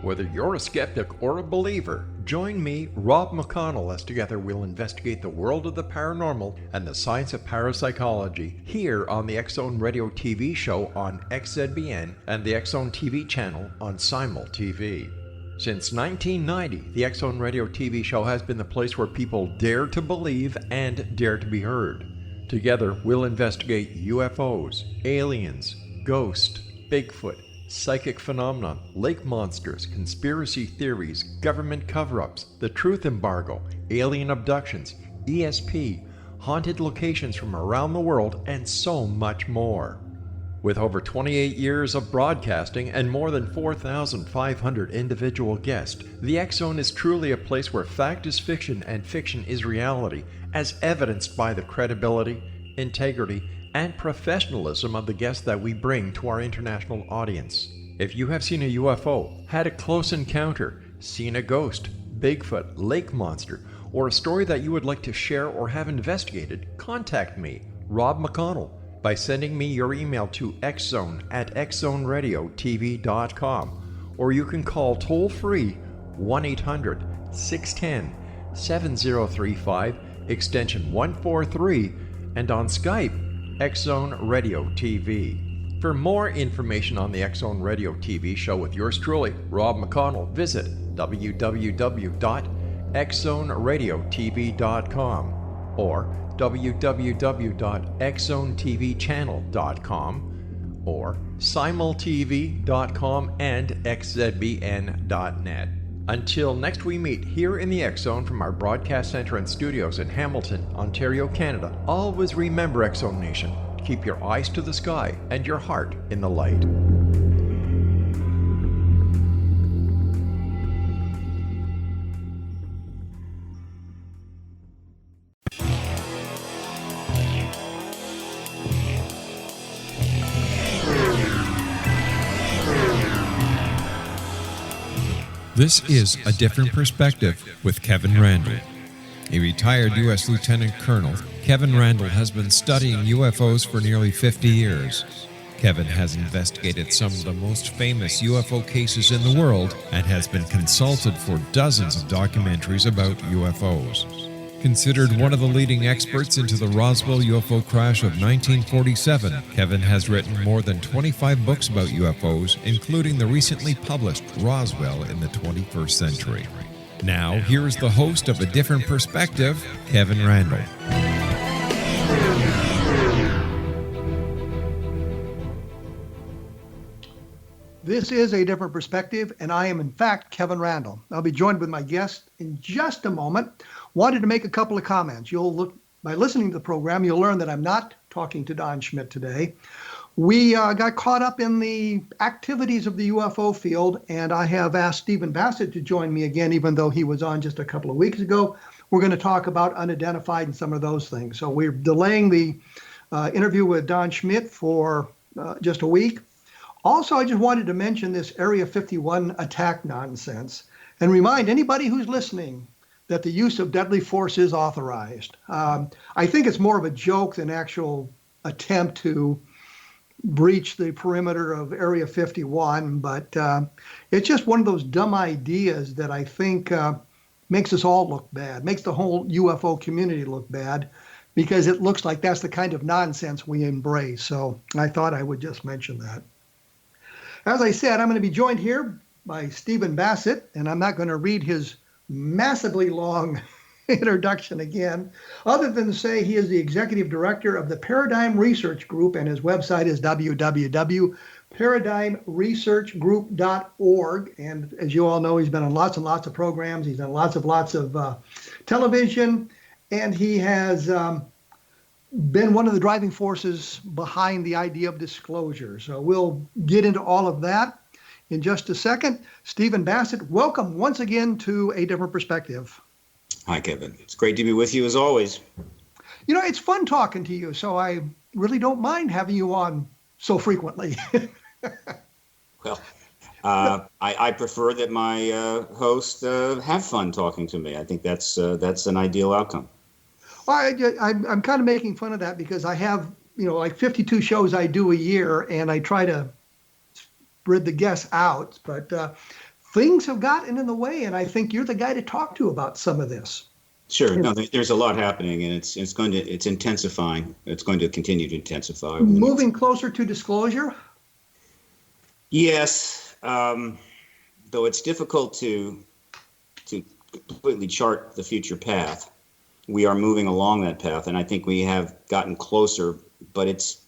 Whether you're a skeptic or a believer, join me, Rob McConnell, as together we'll investigate the world of the paranormal and the science of parapsychology here on the X-Zone Radio TV show on XZBN and the X-Zone TV channel on Simul TV. Since 1990, the X-Zone Radio TV show has been the place where people dare to believe and dare to be heard. Together, we'll investigate UFOs, aliens, ghosts, Bigfoot, psychic phenomena, lake monsters, conspiracy theories, government cover-ups, the truth embargo, alien abductions, ESP, haunted locations from around the world, and so much more. With over 28 years of broadcasting and more than 4,500 individual guests, the X-Zone is truly a place where fact is fiction and fiction is reality, as evidenced by the credibility, integrity, and professionalism of the guests that we bring to our international audience. If you have seen a UFO, had a close encounter, seen a ghost, Bigfoot, lake monster, or a story that you would like to share or have investigated, contact me, Rob McConnell, by sending me your email to xzone@xzoneradiotv.com, or you can call toll-free 1-800-610-7035, extension 143, and on Skype, X-Zone Radio TV. For more information on the X-Zone Radio TV show with yours truly, Rob McConnell, visit www.xzoneradiotv.com or www.xzonetvchannel.com or simultv.com and xzbn.net. Until next we meet here in the X-Zone from our broadcast center and studios in Hamilton, Ontario, Canada, always remember, X-Zone Nation, keep your eyes to the sky and your heart in the light. This is A Different Perspective with Kevin Randle. A retired U.S. Lieutenant Colonel, Kevin Randle has been studying UFOs for nearly 50 years. Kevin has investigated some of the most famous UFO cases in the world and has been consulted for dozens of documentaries about UFOs. Considered one of the leading experts into the Roswell UFO crash of 1947, Kevin has written more than 25 books about UFOs, including the recently published Roswell in the 21st Century. Now, here is the host of A Different Perspective, Kevin Randle. This is A Different Perspective, and I am, in fact, Kevin Randle. I'll be joined with my guest in just a moment. Wanted to make a couple of comments. By listening to the program, you'll learn that I'm not talking to Don Schmitt today. We got caught up in the activities of the UFO field, and I have asked Stephen Bassett to join me again, even though he was on just a couple of weeks ago. We're going to talk about Unidentified and some of those things. So we're delaying the interview with Don Schmitt for just a week. Also, I just wanted to mention this Area 51 attack nonsense and remind anybody who's listening that the use of deadly force is authorized. I think it's more of a joke than actual attempt to breach the perimeter of Area 51, but it's just one of those dumb ideas that I think makes us all look bad, makes the whole UFO community look bad, because it looks like that's the kind of nonsense we embrace. So I thought I would just mention that. As I said, I'm going to be joined here by Stephen Bassett, and I'm not going to read his massively long introduction again, other than to say he is the executive director of the Paradigm Research Group, and his website is www.paradigmresearchgroup.org. And as you all know, he's been on lots and lots of programs. He's done lots of television, and he has been one of the driving forces behind the idea of disclosure. So we'll get into all of that in just a second. Stephen Bassett, welcome once again to A Different Perspective. Hi, Kevin. It's great to be with you as always. You know, it's fun talking to you, so I really don't mind having you on so frequently. Well, I prefer that my host have fun talking to me. I think that's an ideal outcome. I'm kind of making fun of that because I have, like 52 shows I do a year, and I try to spread the guests out. But things have gotten in the way, and I think you're the guy to talk to about some of this. Sure. No, there's a lot happening, and it's intensifying. It's going to continue to intensify. Moving closer to disclosure? Yes, though it's difficult to completely chart the future path. We are moving along that path, and I think we have gotten closer, but it's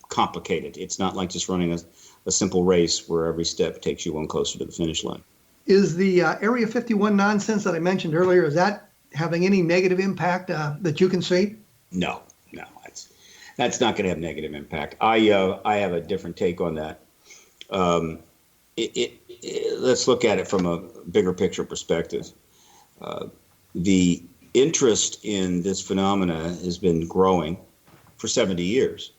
complicated. It's not like just running a simple race where every step takes you one closer to the finish line. Is the Area 51 nonsense that I mentioned earlier, is that having any negative impact that you can see? No, that's not going to have negative impact. I have a different take on that. Let's look at it from a bigger picture perspective. The interest in this phenomena has been growing for 70 years.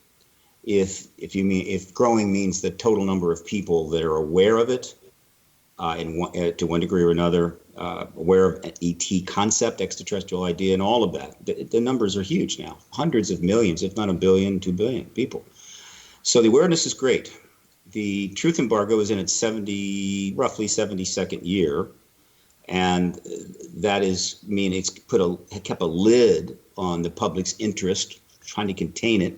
If growing means the total number of people that are aware of it, to one degree or another, aware of ET concept, extraterrestrial idea, and all of that, the numbers are huge now, hundreds of millions, if not 1 billion, 2 billion people. So the awareness is great. The truth embargo is in its roughly 72nd year, and that it's kept a lid on the public's interest, trying to contain it.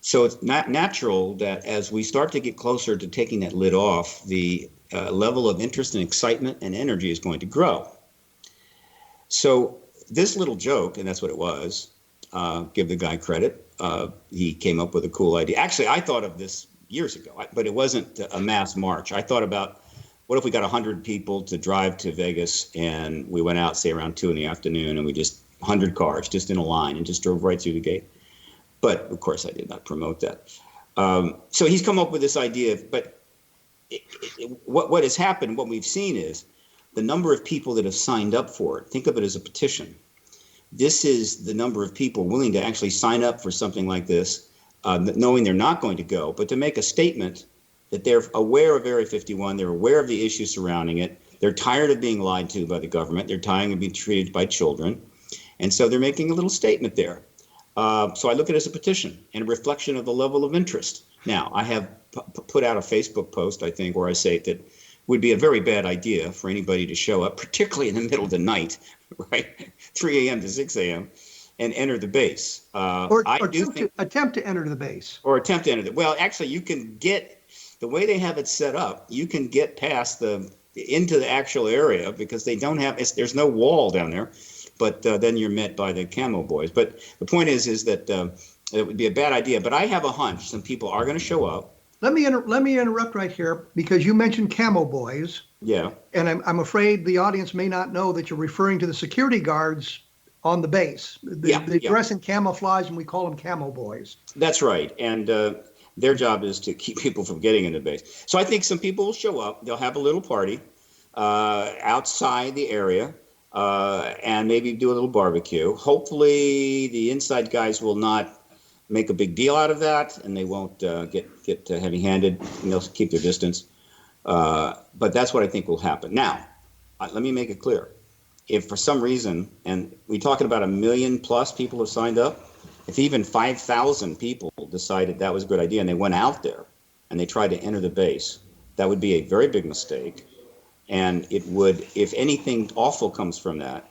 So it's not natural that as we start to get closer to taking that lid off, the level of interest and excitement and energy is going to grow. So this little joke, and that's what it was, give the guy credit. He came up with a cool idea. Actually, I thought of this years ago, but it wasn't a mass march. I thought about, what if we got 100 people to drive to Vegas, and we went out, say, around 2 p.m, and we just 100 cars just in a line and just drove right through the gate. But of course, I did not promote that. So he's come up with this idea, but what has happened, what we've seen is the number of people that have signed up for it. Think of it as a petition. This is the number of people willing to actually sign up for something like this, knowing they're not going to go, but to make a statement that they're aware of Area 51, they're aware of the issues surrounding it, they're tired of being lied to by the government, they're tired of being treated by children, and so they're making a little statement there. So I look at it as a petition and a reflection of the level of interest. Now, I have put out a Facebook post, I think, where I say that it would be a very bad idea for anybody to show up, particularly in the middle of the night, right, 3 a.m. to 6 a.m., and enter the base. Attempt to enter the base. Or attempt to enter the, well, actually, you can get, the way they have it set up, you can get past into the actual area because they don't have, there's no wall down there. But then you're met by the camo boys. But the point is that it would be a bad idea. But I have a hunch some people are going to show up. Let me interrupt right here because you mentioned camo boys. Yeah. And I'm afraid the audience may not know that you're referring to the security guards on the base. They dress in camouflage, and we call them camo boys. That's right. And their job is to keep people from getting into base. So I think some people will show up. They'll have a little party outside the area. And maybe do a little barbecue. Hopefully, the inside guys will not make a big deal out of that, and they won't get heavy-handed, and they'll keep their distance. But that's what I think will happen. Now, let me make it clear. If for some reason, and we're talking about 1 million plus people have signed up, if even 5,000 people decided that was a good idea and they went out there and they tried to enter the base, that would be a very big mistake. And it would, if anything awful comes from that,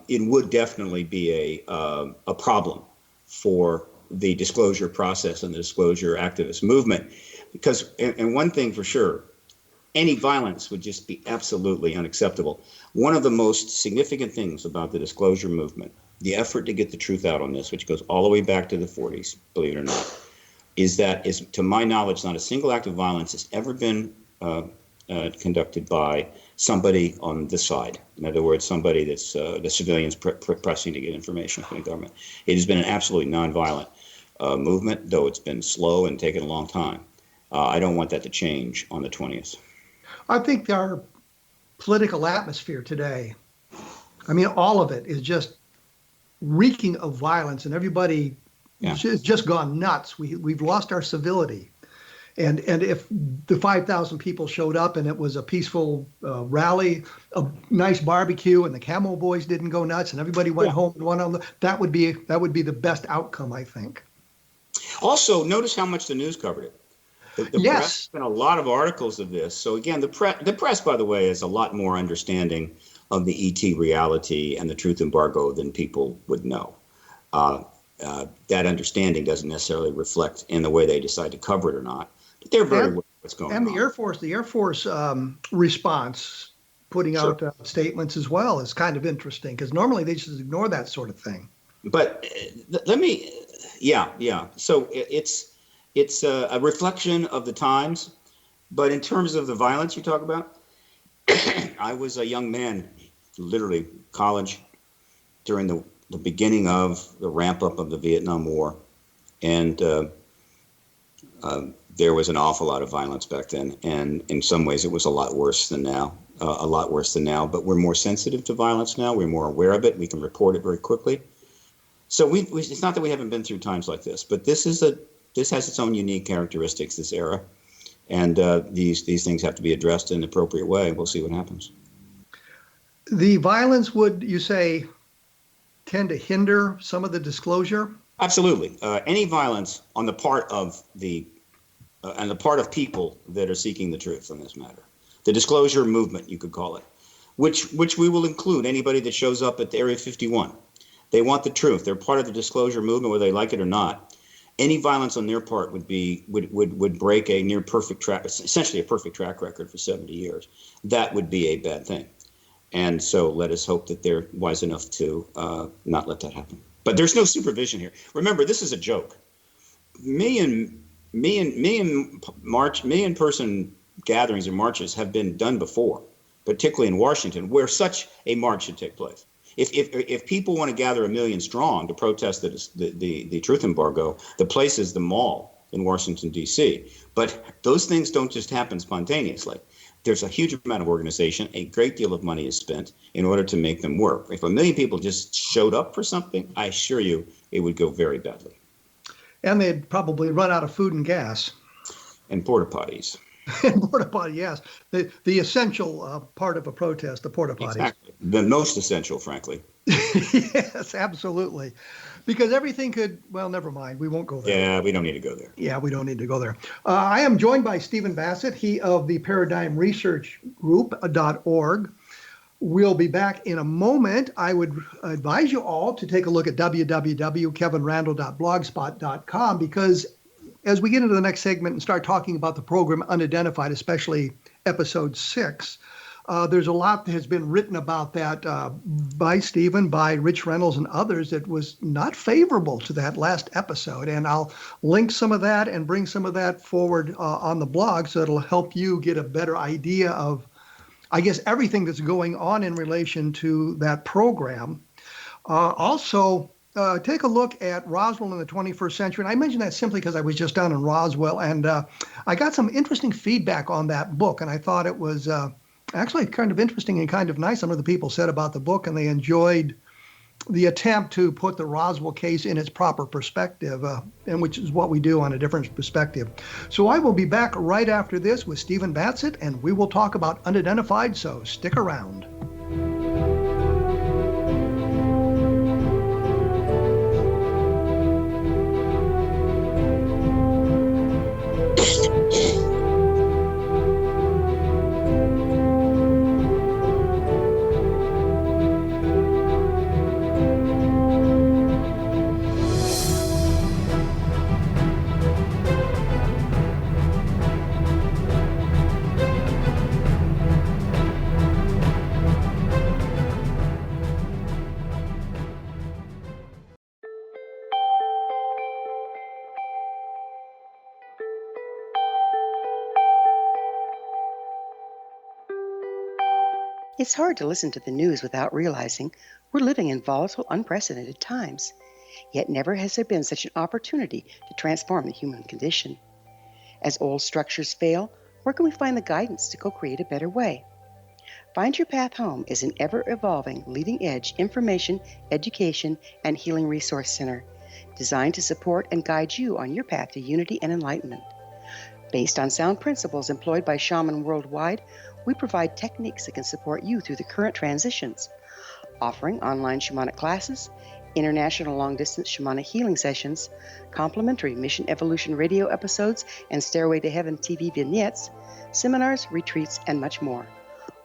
it would definitely be a problem for the disclosure process and the disclosure activist movement. Because, and one thing for sure, any violence would just be absolutely unacceptable. One of the most significant things about the disclosure movement, the effort to get the truth out on this, which goes all the way back to the 40s, believe it or not, is that, to my knowledge, not a single act of violence has ever been conducted by somebody on this side. In other words, somebody that's the civilians pressing to get information from the government. It has been an absolutely nonviolent movement, though it's been slow and taken a long time. I don't want that to change on the 20th. I think our political atmosphere today, I mean, all of it is just reeking of violence, and everybody has just gone nuts. We've lost our civility. And if the 5,000 people showed up and it was a peaceful rally, a nice barbecue, and the camo boys didn't go nuts and everybody went home and went on, that would be the best outcome, I think. Also, notice how much the news covered it. The press Yes. has been a lot of articles of this. So again, the press, by the way, is a lot more understanding of the ET reality and the truth embargo than people would know. That understanding doesn't necessarily reflect in the way they decide to cover it or not. But they're very aware of what's going on. And the Air Force response, putting Sure. out statements as well, is kind of interesting, because normally they just ignore that sort of thing. But yeah. So it's a reflection of the times. But in terms of the violence you talk about, I was a young man, literally college, during the beginning of the ramp up of the Vietnam War, and there was an awful lot of violence back then, and in some ways it was a lot worse than now. But we're more sensitive to violence now. We're more aware of it. We can report it very quickly. So it's not that we haven't been through times like this, but this has its own unique characteristics, this era, and these things have to be addressed in an appropriate way. We'll see what happens. The violence, would you say, tend to hinder some of the disclosure? Absolutely. Any violence on the part of people that are seeking the truth on this matter, the disclosure movement, you could call it, which we will include anybody that shows up at Area 51. They want the truth. They're part of the disclosure movement, whether they like it or not. Any violence on their part would break a near perfect track, essentially a perfect track record for 70 years. That would be a bad thing. And so let us hope that they're wise enough to not let that happen. But there's no supervision here. Remember, this is a joke. Million person gatherings and marches have been done before, particularly in Washington, where such a march should take place. If people want to gather 1 million strong to protest the truth embargo, the place is the mall in Washington, D.C. But those things don't just happen spontaneously. There's a huge amount of organization. A great deal of money is spent in order to make them work. If 1 million people just showed up for something, I assure you it would go very badly. And they'd probably run out of food and gas. And porta potties. Porta potty, yes. The essential part of a protest, the porta potties. Exactly. The most essential, frankly. Yes, absolutely. Because everything could, well, never mind. We won't go there. Yeah, we don't need to go there. Yeah, we don't need to go there. I am joined by Stephen Bassett, he of the Paradigm Research Group.org. We'll be back in a moment. I would advise you all to take a look at www.kevinrandle.blogspot.com, because as we get into the next segment and start talking about the program Unidentified, especially episode 6, there's a lot that has been written about that by Stephen, by Rich Reynolds and others that was not favorable to that last episode. And I'll link some of that and bring some of that forward on the blog, so it'll help you get a better idea of, I guess, everything that's going on in relation to that program. Also, take a look at Roswell in the 21st century. And I mention that simply because I was just down in Roswell, and I got some interesting feedback on that book. And I thought it was actually kind of interesting and kind of nice. Some of the people said about the book, and they enjoyed the attempt to put the Roswell case in its proper perspective, and which is what we do on A Different Perspective. So I will be back right after this with Stephen Bassett, and we will talk about Unidentified, so stick around. It's hard to listen to the news without realizing we're living in volatile, unprecedented times. Yet never has there been such an opportunity to transform the human condition. As old structures fail, where can we find the guidance to co-create a better way? Find Your Path Home is an ever-evolving, leading-edge information, education, and healing resource center designed to support and guide you on your path to unity and enlightenment. Based on sound principles employed by shamans worldwide, we provide techniques that can support you through the current transitions, offering online shamanic classes, international long-distance shamanic healing sessions, complimentary Mission Evolution radio episodes and Stairway to Heaven TV vignettes, seminars, retreats, and much more.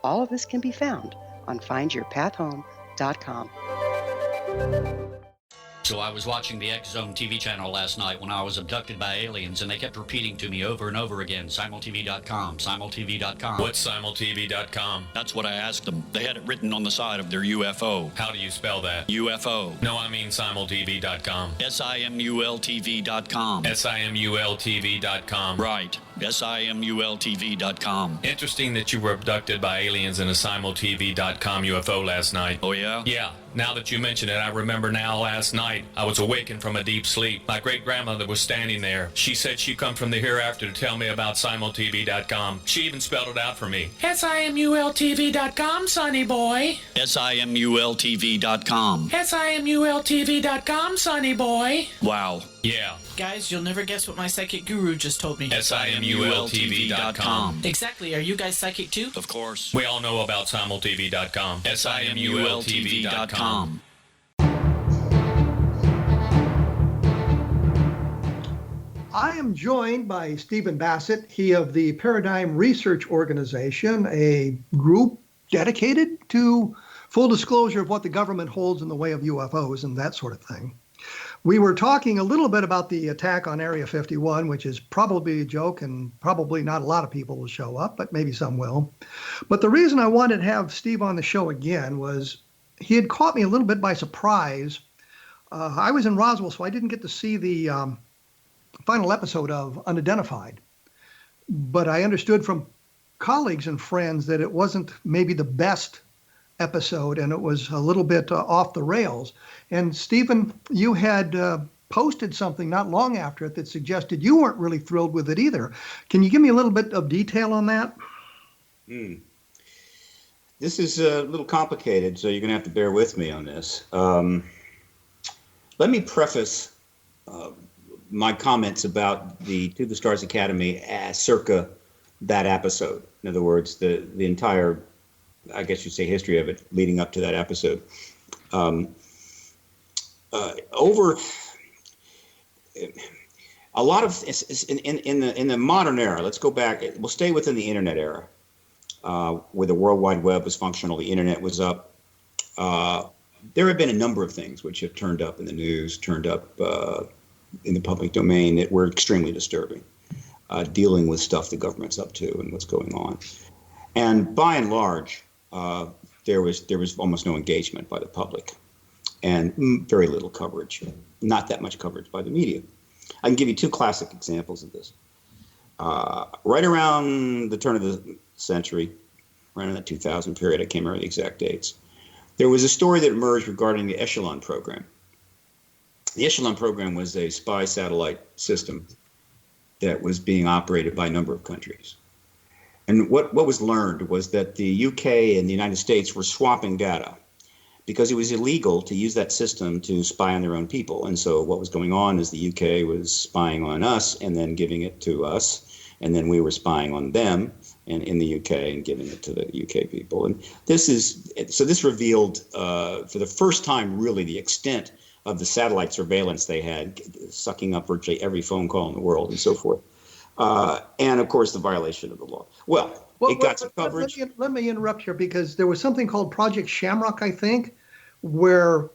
All of this can be found on findyourpathhome.com. So I was watching the X Zone TV channel last night when I was abducted by aliens, and they kept repeating to me over and over again, simultv.com, simultv.com. What's simultv.com? That's what I asked them. They had it written on the side of their UFO. How do you spell that? UFO. No, I mean simultv.com. simultv.com. simultv.com. Right. simultv.com. Interesting that you were abducted by aliens in a simultv.com UFO last night. Oh, yeah? Yeah. Now that you mention it, I remember now last night I was awakened from a deep sleep. My great-grandmother was standing there. She said she'd come from the hereafter to tell me about simultv.com. She even spelled it out for me. simultv.com, sonny boy. simultv.com. simultv.com, sonny boy. Wow. Yeah. Guys, you'll never guess what my psychic guru just told me. simultv.com. Exactly. Are you guys psychic too? Of course. We all know about simultv.com. simultv.com. I am joined by Stephen Bassett, he of the Paradigm Research Organization, a group dedicated to full disclosure of what the government holds in the way of UFOs and that sort of thing. We were talking a little bit about the attack on Area 51, which is probably a joke and probably not a lot of people will show up, but maybe some will. But the reason I wanted to have Steve on the show again was he had caught me a little bit by surprise. I was in Roswell, so I didn't get to see the final episode of Unidentified. But I understood from colleagues and friends that it wasn't maybe the best episode, and it was a little bit off the rails. And Stephen, you had posted something not long after it that suggested you weren't really thrilled with it either. Can you give me a little bit of detail on that? This is a little complicated, so you're going to have to bear with me on this. Let me preface my comments about the To the Stars Academy circa that episode. In other words, the entire, I guess you'd say, history of it leading up to that episode. Over a lot of in the modern era, let's go back. We'll stay within the internet era, where the World Wide Web was functional, the internet was up. There have been a number of things which have turned up in the news, turned up in the public domain that were extremely disturbing, dealing with stuff the government's up to and what's going on. And by and large, there was almost no engagement by the public, and very little coverage, not that much coverage by the media. I can give you two classic examples of this. Right around the turn of the century, around that 2000 period, I can't remember the exact dates, there was a story that emerged regarding the Echelon program. The Echelon program was a spy satellite system that was being operated by a number of countries. And what was learned was that the UK and the United States were swapping data because it was illegal to use that system to spy on their own people. And so what was going on is the UK was spying on us and then giving it to us, and then we were spying on them and in the UK and giving it to the UK people. And this revealed for the first time really the extent of the satellite surveillance they had, sucking up virtually every phone call in the world and so forth. And of course, the violation of the law. Well, it got some coverage. Let me interrupt here, because there was something called Project Shamrock, I think, where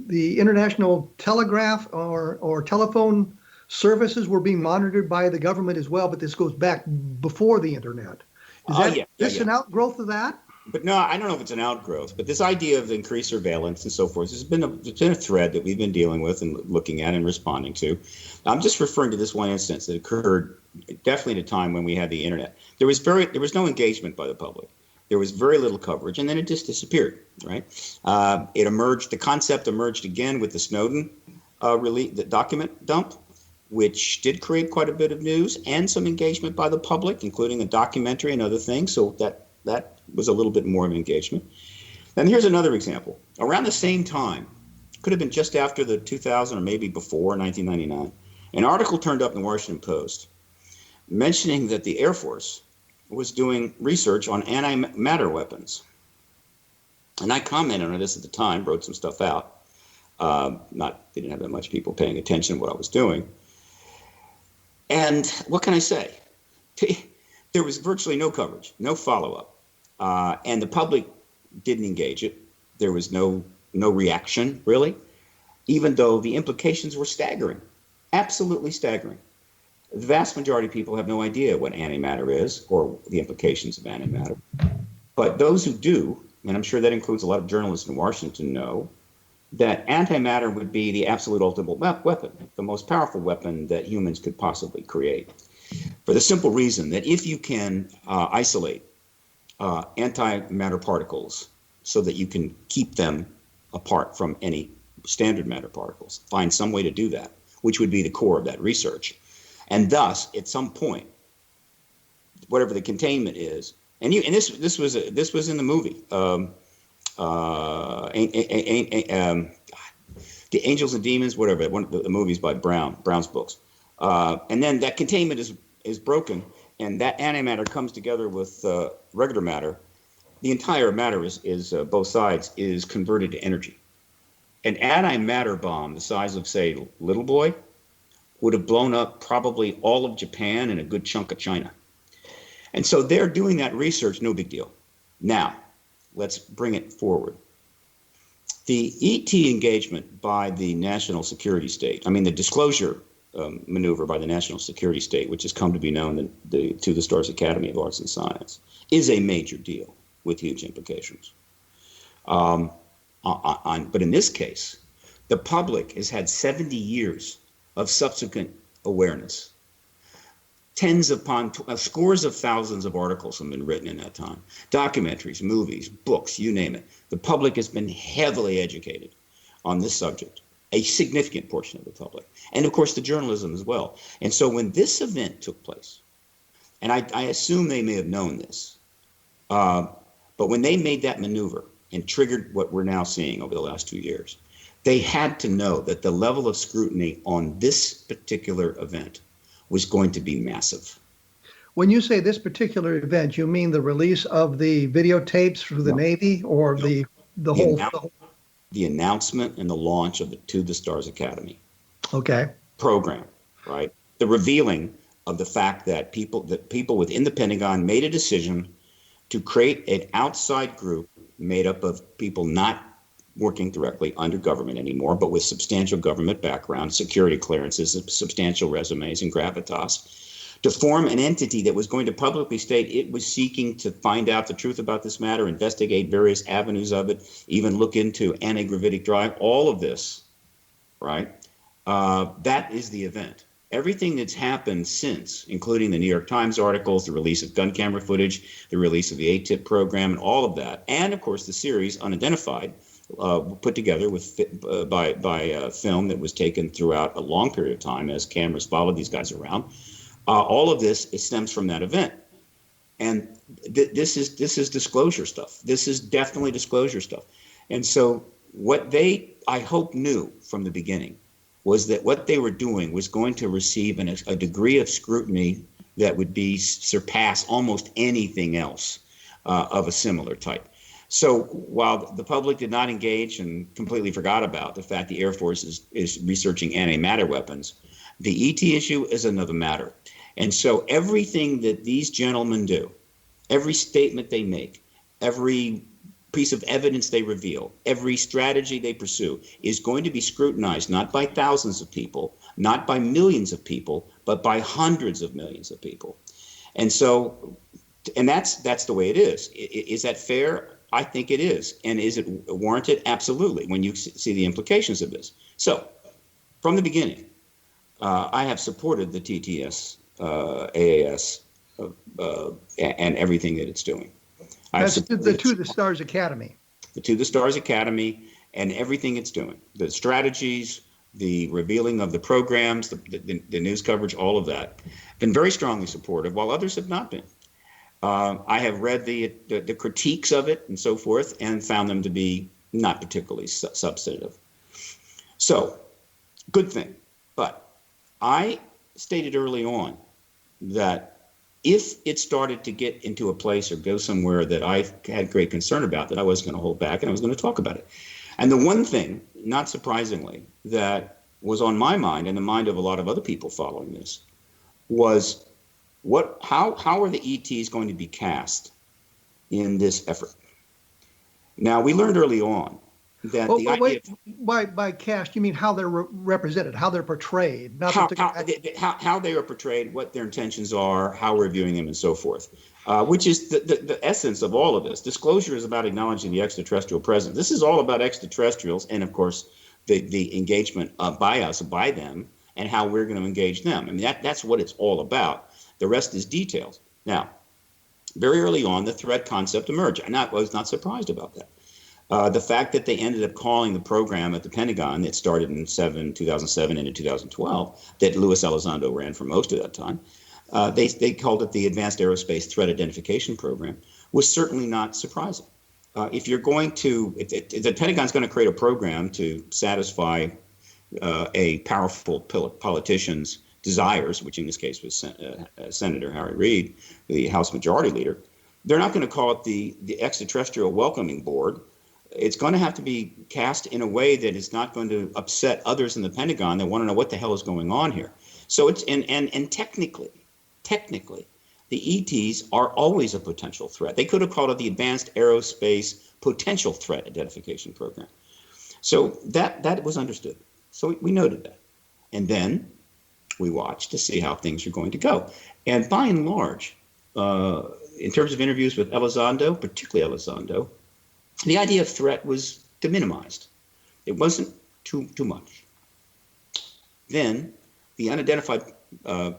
the international telegraph or telephone services were being monitored by the government as well. But this goes back before the internet. Is this an outgrowth of that? But no, I don't know if it's an outgrowth, but this idea of increased surveillance and so forth has been a thread that we've been dealing with and looking at and responding to. I'm just referring to this one instance that occurred definitely at a time when we had the internet. There was no engagement by the public. There was very little coverage, and then it just disappeared, right? It emerged, the concept emerged again with the Snowden the document dump, which did create quite a bit of news and some engagement by the public, including a documentary and other things. So that was a little bit more of an engagement. And here's another example. Around the same time, could have been just after the 2000 or maybe before 1999, an article turned up in the Washington Post mentioning that the Air Force was doing research on antimatter weapons. And I commented on this at the time, wrote some stuff out. They didn't have that much people paying attention to what I was doing. And what can I say? There was virtually no coverage, no follow-up, and the public didn't engage it. There was no reaction, really, even though the implications were staggering, absolutely staggering. The vast majority of people have no idea what antimatter is or the implications of antimatter. But those who do, and I'm sure that includes a lot of journalists in Washington, know that antimatter would be the absolute ultimate weapon, the most powerful weapon that humans could possibly create. For the simple reason that if you can isolate antimatter particles so that you can keep them apart from any standard matter particles, find some way to do that, which would be the core of that research. And thus, at some point, whatever the containment is, and this was in the movie, the Angels and Demons, whatever, one of the movies by Brown's books, and then that containment is broken, and that antimatter comes together with regular matter. The entire matter is both sides is converted to energy. An antimatter bomb the size of, say, Little Boy would have blown up probably all of Japan and a good chunk of China. And so they're doing that research, no big deal. Now, let's bring it forward. The ET engagement by the national security state, the disclosure maneuver by the national security state, which has come to be known to the Stars Academy of Arts and Science, is a major deal with huge implications. But in this case, the public has had 70 years of subsequent awareness. Scores of thousands of articles have been written in that time. Documentaries, movies, books, you name it. The public has been heavily educated on this subject, a significant portion of the public. And of course, the journalism as well. And so when this event took place, and I assume they may have known this, but when they made that maneuver and triggered what we're now seeing over the last 2 years, they had to know that the level of scrutiny on this particular event was going to be massive. When you say this particular event, you mean the release of the videotapes through the Navy, or the whole? The announcement and the launch of the To the Stars Academy program, right? The revealing of the fact that people within the Pentagon made a decision to create an outside group made up of people not working directly under government anymore, but with substantial government background, security clearances, substantial resumes, and gravitas, to form an entity that was going to publicly state it was seeking to find out the truth about this matter, investigate various avenues of it, even look into anti-gravitic drive, all of this, right? That is the event. Everything that's happened since, including the New York Times articles, the release of gun camera footage, the release of the ATIP program, and all of that, and of course the series Unidentified, put together by film that was taken throughout a long period of time as cameras followed these guys around. All of this stems from that event, and this is disclosure stuff. This is definitely disclosure stuff. And so what they, I hope, knew from the beginning was that what they were doing was going to receive a degree of scrutiny that would surpass almost anything else of a similar type. So while the public did not engage and completely forgot about the fact the Air Force is researching antimatter weapons, the ET issue is another matter. And so everything that these gentlemen do, every statement they make, every piece of evidence they reveal, every strategy they pursue is going to be scrutinized not by thousands of people, not by millions of people, but by hundreds of millions of people. And so, and that's the way it is. Is that fair? I think it is. And is it warranted? Absolutely, when you see the implications of this. So, from the beginning, I have supported the TTS, AAS, and everything that it's doing. That's the To the Stars Academy. The To the Stars Academy and everything it's doing. The strategies, the revealing of the programs, the news coverage, all of that. Been very strongly supportive, while others have not been. I have read the critiques of it and so forth and found them to be not particularly substantive. So, good thing. But I stated early on that if it started to get into a place or go somewhere that I had great concern about, that I wasn't going to hold back and I was going to talk about it. And the one thing, not surprisingly, that was on my mind and the mind of a lot of other people following this was how are the ETs going to be cast in this effort? Now, we learned early on that the idea by cast, you mean how they're represented, how they're portrayed, not how they are portrayed, what their intentions are, how we're viewing them, and so forth, which is the essence of all of this. Disclosure is about acknowledging the extraterrestrial presence. This is all about extraterrestrials and, of course, the engagement by us, by them, and how we're going to engage them. I mean, that's what it's all about. The rest is details. Now, very early on, the threat concept emerged. I was not surprised about that. The fact that they ended up calling the program at the Pentagon that started in 2007 into 2012, that Luis Elizondo ran for most of that time, they called it the Advanced Aerospace Threat Identification Program, was certainly not surprising. If the Pentagon's going to create a program to satisfy a powerful politician's desires, which in this case was Senator Harry Reid, the House Majority Leader, they're not going to call it the Extraterrestrial Welcoming Board. It's going to have to be cast in a way that is not going to upset others in the Pentagon that want to know what the hell is going on here. So it's and technically, the ETs are always a potential threat. They could have called it the Advanced Aerospace Potential Threat Identification Program. So that was understood. So we noted that. And then we watched to see how things are going to go. And by and large, in terms of interviews with Elizondo, particularly Elizondo, the idea of threat was deminimized. It wasn't too much. Then the Unidentified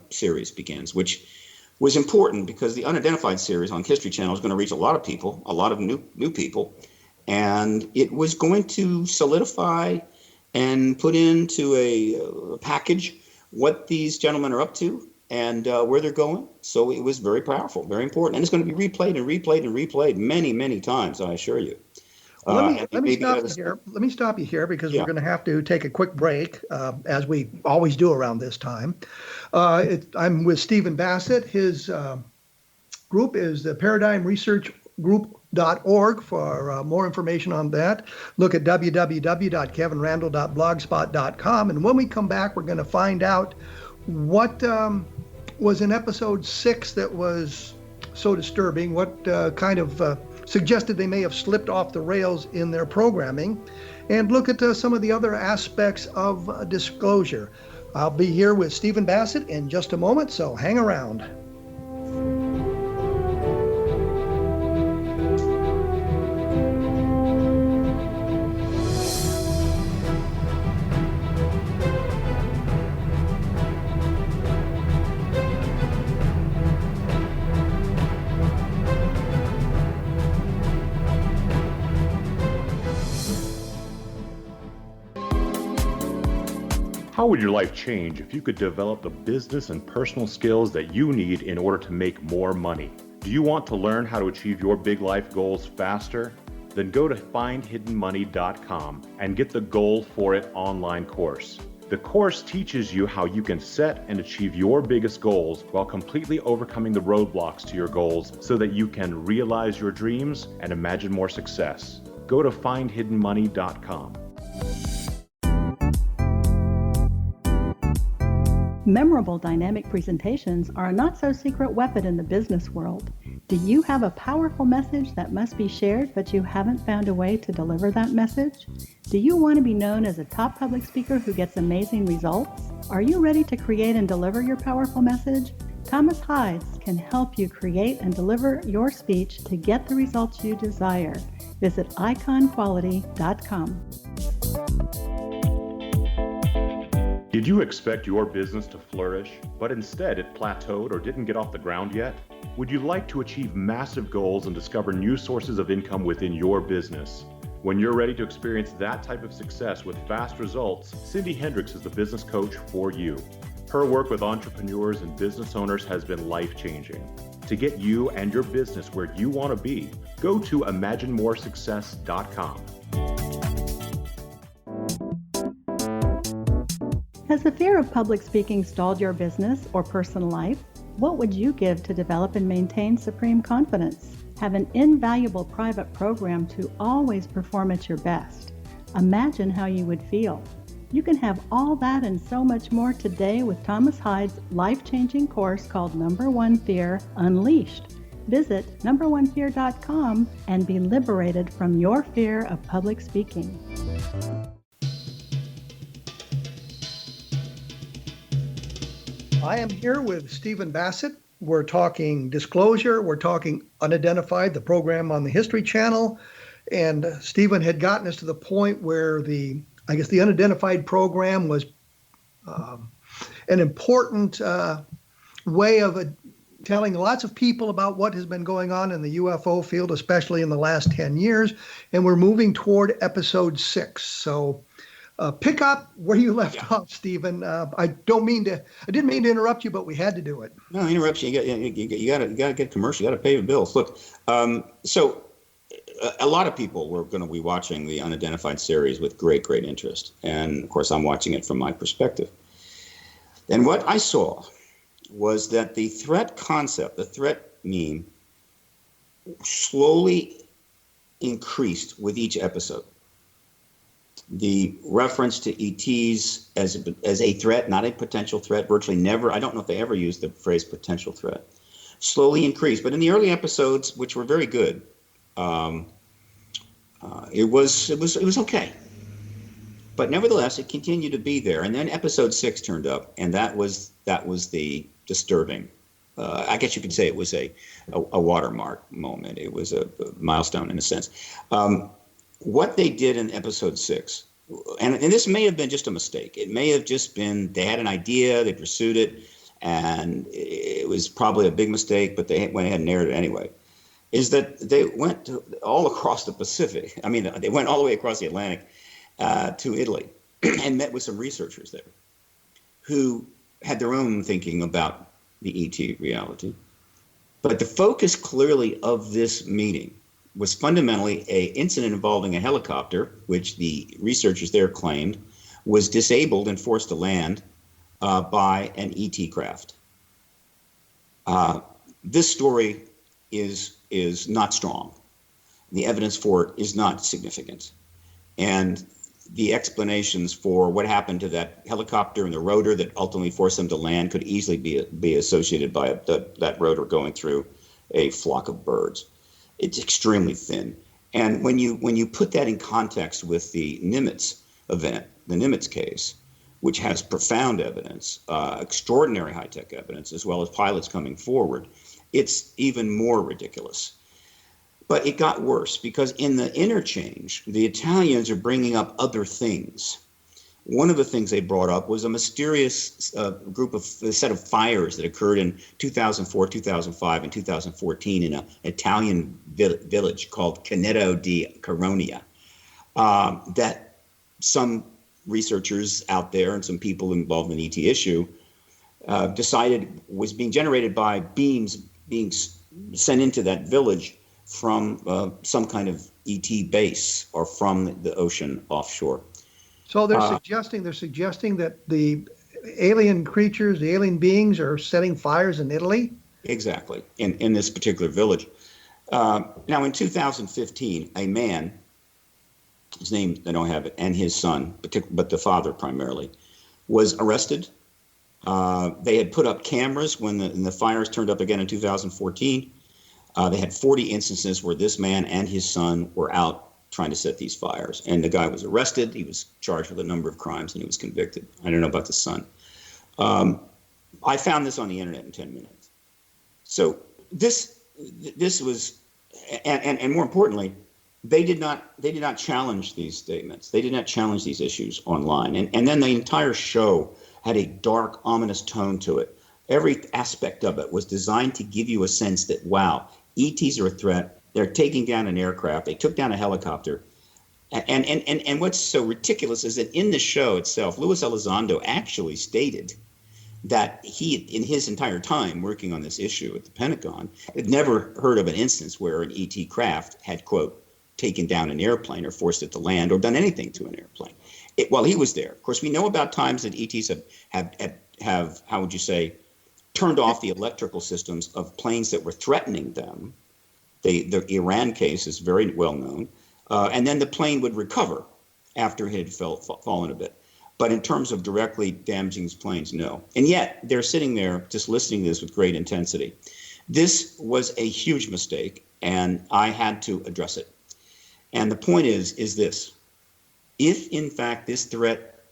series begins, which was important because the Unidentified series on History Channel is going to reach a lot of people, a lot of new people, and it was going to solidify and put into a package what these gentlemen are up to and where they're going. So it was very powerful, very important, and it's going to be replayed and replayed and replayed many times, I assure you. Let me stop you here because we're going to have to take a quick break, as we always do around this time. I'm with Stephen Bassett. His group is the Paradigm Research Group.org. For more information on that, look at www.kevinrandle.blogspot.com. And when we come back, we're going to find out what was in episode 6 that was so disturbing, what kind of suggested they may have slipped off the rails in their programming, and look at some of the other aspects of disclosure. I'll be here with Stephen Bassett in just a moment, so hang around. How would your life change if you could develop the business and personal skills that you need in order to make more money? Do you want to learn how to achieve your big life goals faster? Then go to findhiddenmoney.com and get the Goal for It online course. The course teaches you how you can set and achieve your biggest goals while completely overcoming the roadblocks to your goals so that you can realize your dreams and imagine more success. Go to findhiddenmoney.com. Memorable dynamic presentations are a not-so-secret weapon in the business world. Do you have a powerful message that must be shared, but you haven't found a way to deliver that message? Do you want to be known as a top public speaker who gets amazing results? Are you ready to create and deliver your powerful message? Thomas Hides can help you create and deliver your speech to get the results you desire. Visit iconquality.com. Did you expect your business to flourish, but instead it plateaued or didn't get off the ground yet? Would you like to achieve massive goals and discover new sources of income within your business? When you're ready to experience that type of success with fast results, Cindy Hendricks is the business coach for you. Her work with entrepreneurs and business owners has been life-changing. To get you and your business where you want to be, go to imaginemoresuccess.com. Has the fear of public speaking stalled your business or personal life? What would you give to develop and maintain supreme confidence? Have an invaluable private program to always perform at your best. Imagine how you would feel. You can have all that and so much more today with Thomas Hyde's life-changing course called Number One Fear Unleashed. Visit numberonefear.com and be liberated from your fear of public speaking. I am here with Stephen Bassett. We're talking disclosure. We're talking Unidentified, the program on the History Channel. And Stephen had gotten us to the point where the Unidentified program was an important way of telling lots of people about what has been going on in the UFO field, especially in the last 10 years. And we're moving toward episode 6. So pick up where you left off, Stephen. I didn't mean to interrupt you, but we had to do it. No interruption. You got to get commercial. You got to pay the bills. Look, so a lot of people were going to be watching the Unidentified series with great interest. And of course, I'm watching it from my perspective. And what I saw was that the threat concept, the threat meme, slowly increased with each episode. The reference to ETs as a threat, not a potential threat, virtually never, I don't know if they ever used the phrase potential threat, slowly increased. But in the early episodes, which were very good, it was okay. But nevertheless, it continued to be there. And then episode 6 turned up, and that was the disturbing. I guess you could say it was a watermark moment. It was a milestone in a sense. What they did in episode 6, and this may have been just a mistake. It may have just been they had an idea, they pursued it, and it was probably a big mistake, but they went ahead and aired it anyway, is that they went all across the Pacific. I mean, they went all the way across the Atlantic to Italy and met with some researchers there who had their own thinking about the ET reality. But the focus clearly of this meeting was fundamentally an incident involving a helicopter, which the researchers there claimed was disabled and forced to land by an ET craft. This story is not strong. The evidence for it is not significant. And the explanations for what happened to that helicopter and the rotor that ultimately forced them to land could easily be associated by that rotor going through a flock of birds. It's extremely thin. And when you put that in context with the Nimitz event, the Nimitz case, which has profound evidence, extraordinary high-tech evidence, as well as pilots coming forward, it's even more ridiculous. But it got worse because in the interchange, the Italians are bringing up other things. One of the things they brought up was a mysterious set of fires that occurred in 2004, 2005, and 2014 in an Italian village called Caneto di Caronia, that some researchers out there and some people involved in the ET issue decided was being generated by beams being sent into that village from some kind of ET base or from the ocean offshore. So they're suggesting that the alien creatures, the alien beings, are setting fires in Italy? Exactly, in this particular village. Now, in 2015, a man, his name, I don't have it, and his son, but the father primarily, was arrested. They had put up cameras when the fires turned up again in 2014. They had 40 instances where this man and his son were out trying to set these fires. And the guy was arrested. He was charged with a number of crimes, and he was convicted. I don't know about the son. I found this on the internet in 10 minutes. So this was, and more importantly, they did not challenge these statements. They did not challenge these issues online. And then the entire show had a dark, ominous tone to it. Every aspect of it was designed to give you a sense that, wow, ETs are a threat. They're taking down an aircraft. They took down a helicopter. And what's so ridiculous is that in the show itself, Louis Elizondo actually stated that he, in his entire time working on this issue at the Pentagon, had never heard of an instance where an ET craft had, quote, taken down an airplane or forced it to land or done anything to an airplane while he was there. Of course, we know about times that ETs have how would you say, turned off the electrical systems of planes that were threatening them. The Iran case is very well known. And then the plane would recover after it had fallen a bit. But in terms of directly damaging his planes, no. And yet they're sitting there just listening to this with great intensity. This was a huge mistake, and I had to address it. And the point is this. If, in fact, this threat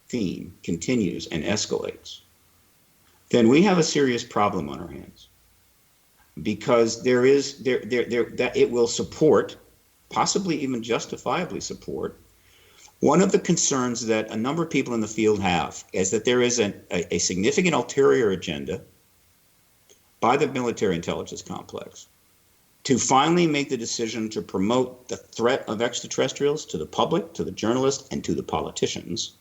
theme continues and escalates, then we have a serious problem on our hands. Because that it will support, possibly even justifiably support, one of the concerns that a number of people in the field have is that there is a significant ulterior agenda by the military intelligence complex to finally make the decision to promote the threat of extraterrestrials to the public, to the journalists, and to the politicians,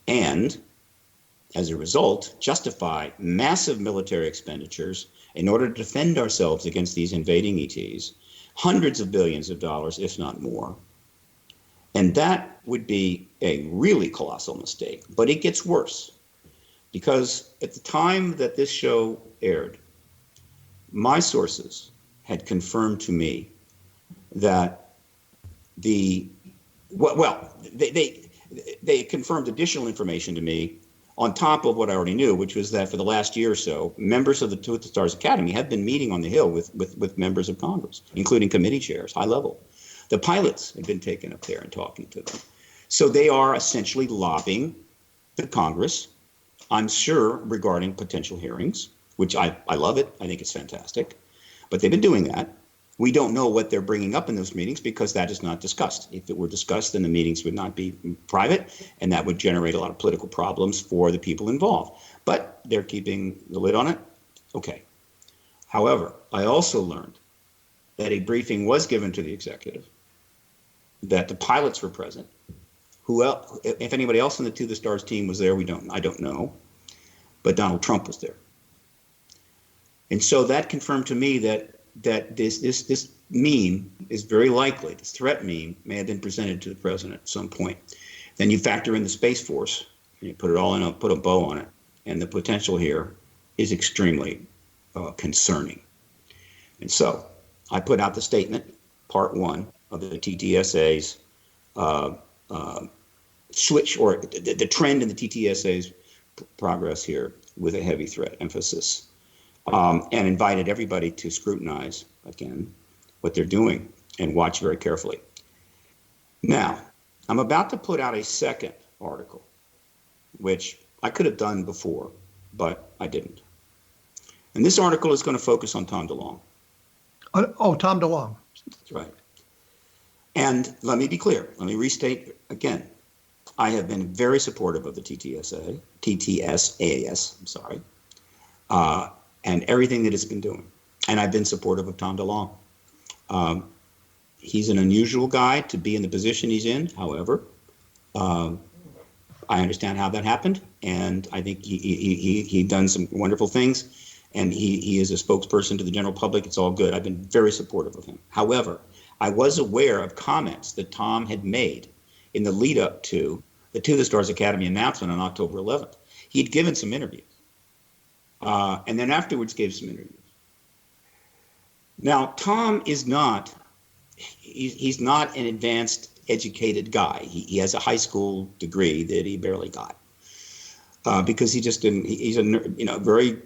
and as a result, justify massive military expenditures in order to defend ourselves against these invading ETs, hundreds of billions of dollars, if not more. And that would be a really colossal mistake. But it gets worse, because at the time that this show aired, my sources had confirmed to me that they confirmed additional information to me on top of what I already knew, which was that for the last year or so, members of the Two of the Stars Academy have been meeting on the Hill with members of Congress, including committee chairs, high level. The pilots have been taken up there and talking to them. So they are essentially lobbying the Congress, I'm sure, regarding potential hearings, which I love it. I think it's fantastic. But they've been doing that. We don't know what they're bringing up in those meetings because that is not discussed. If it were discussed, then the meetings would not be private, and that would generate a lot of political problems for the people involved. But they're keeping the lid on it. Okay. However, I also learned that a briefing was given to the executive, that the pilots were present. Who else, if anybody else in the Two of the Stars team was there, I don't know. But Donald Trump was there. And so that confirmed to me that this meme is very likely, this threat meme may have been presented to the president at some point. Then you factor in the Space Force, and you put it all in, put a bow on it, and the potential here is extremely concerning. And so I put out the statement, part one of the TTSA's switch, or the trend in the TTSA's progress here with a heavy threat emphasis. And invited everybody to scrutinize, again, what they're doing and watch very carefully. Now, I'm about to put out a second article, which I could have done before, but I didn't. And this article is going to focus on Tom DeLonge. Tom DeLonge. That's right. And let me be clear. Let me restate again. I have been very supportive of the TTSAS, I'm sorry. And everything that it's been doing. And I've been supportive of Tom DeLonge. He's an unusual guy to be in the position he's in. However, I understand how that happened, and I think he done some wonderful things, and he is a spokesperson to the general public. It's all good. I've been very supportive of him. However, I was aware of comments that Tom had made in the lead up to the Two of the Stars Academy announcement on October 11th. He'd given some interviews. And then afterwards gave some interviews. Now, Tom is not, he's not an advanced educated guy. He has a high school degree that he barely got because he just didn't, he's a, very,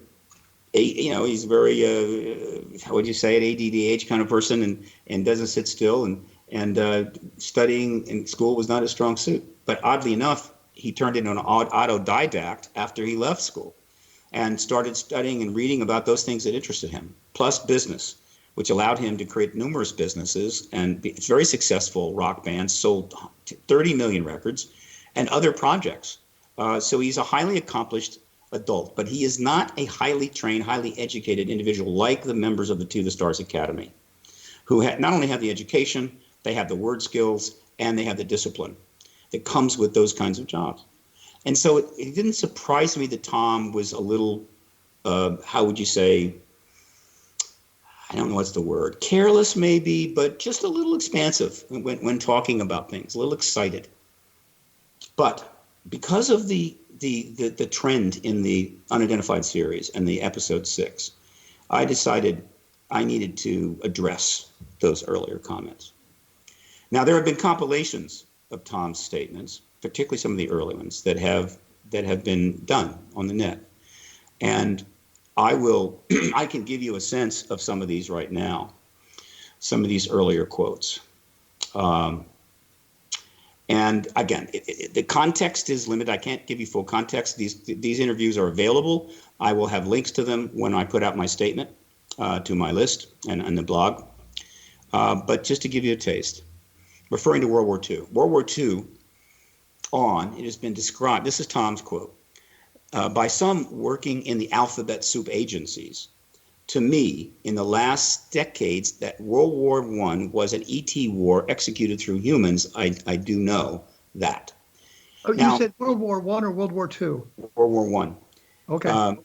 he's very, how would you say it, ADDH kind of person and doesn't sit still and studying in school was not his strong suit. But oddly enough, he turned into an autodidact after he left school, and started studying and reading about those things that interested him, plus business, which allowed him to create numerous businesses and it's very successful rock band, sold 30 million records, and other projects. So he's a highly accomplished adult, but he is not a highly trained, highly educated individual like the members of the Two of the Stars Academy, who not only have the education, they have the word skills, and they have the discipline that comes with those kinds of jobs. And so it didn't surprise me that Tom was a little, how would you say, I don't know what's the word, careless maybe, but just a little expansive when talking about things, a little excited. But because of the trend in the Unidentified series and the episode 6, I decided I needed to address those earlier comments. Now, there have been compilations of Tom's statements, particularly some of the early ones that have been done on the net. And I can give you a sense of some of these right now, some of these earlier quotes. And again, the context is limited. I can't give you full context. These interviews are available. I will have links to them when I put out my statement to my list and the blog. But just to give you a taste, referring to World War II. World War II it has been described, this is Tom's quote, by some working in the alphabet soup agencies. To me, in the last decades, that World War I was an ET war executed through humans. I do know that. Oh, now, you said World War I or World War II? World War I. Okay.